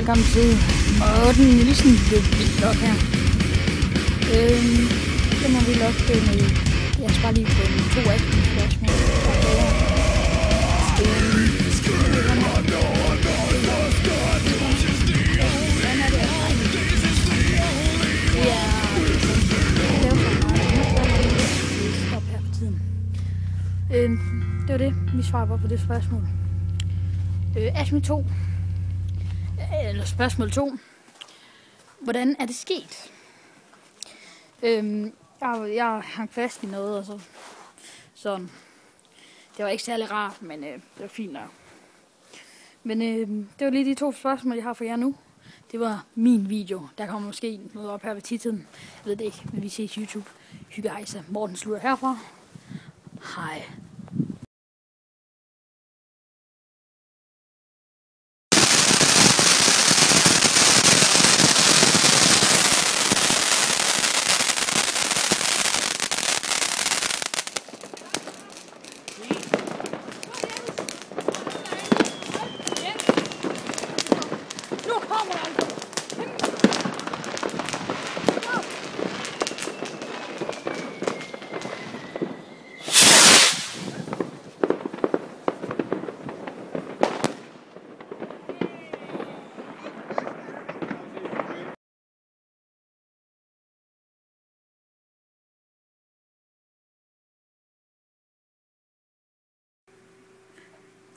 velkommen til Morten Nielsen vlog her. Det må vi vlog med. Jeg skal bare lige på 2 ekstra spørgsmål. Det var det, vi svarer på det spørgsmål. Ashmi 2. Eller spørgsmål 2. Hvordan er det sket? Jeg hang fast i noget, og så sådan. Det var ikke særlig rart, men det var fint nok. Men det var lige de 2 spørgsmål, jeg har for jer nu. Det var min video. Der kommer måske noget op her ved titlen. Jeg ved det ikke, men vi ses YouTube. Hygge hejse. Morten slutter herfra. Hej.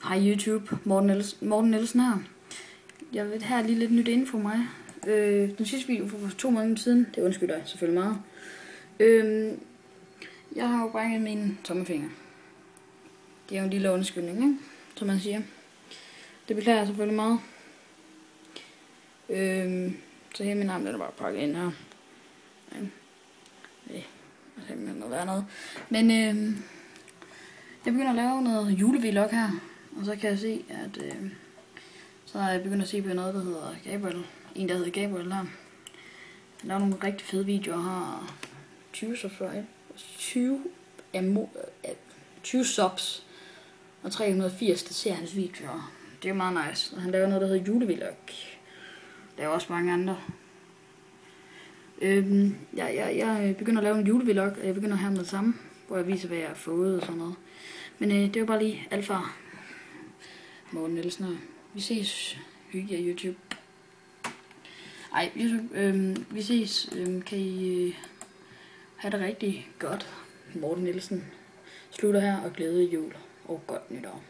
Hej YouTube, Morten Nielsen her. Jeg vil have lige lidt nyt info for mig. Den sidste video for 2 måneder siden, det undskylder jeg selvfølgelig meget. Jeg har jo brækket min tommelfinger. Det er jo en lille undskyldning, ikke? Som man siger. Det beklager jeg selvfølgelig meget. Så hele min arm den er bare pakket ind her. Det er simpelthen noget værd noget. Men jeg begynder at lave noget julevlog her. Og så kan jeg se, at så er jeg begyndt at se på noget, der hedder Gabriel. En, der hedder Gabriel her. Han laver nogle rigtig fede videoer. Har 20 subs og 380, der ser hans videoer. Det er meget nice. Og han laver noget, der hedder julevlog. Der er også mange andre. Jeg begynder at lave en julevlog, og jeg begynder her med det samme, hvor jeg viser, hvad jeg har fået og sådan noget. Men det er jo bare lige alt fra Morten Nielsen her. Vi ses. Hygge jer YouTube. Ej, YouTube, vi ses. Kan I have det rigtig godt. Morten Nielsen slutter her og glæde jul og godt nytår.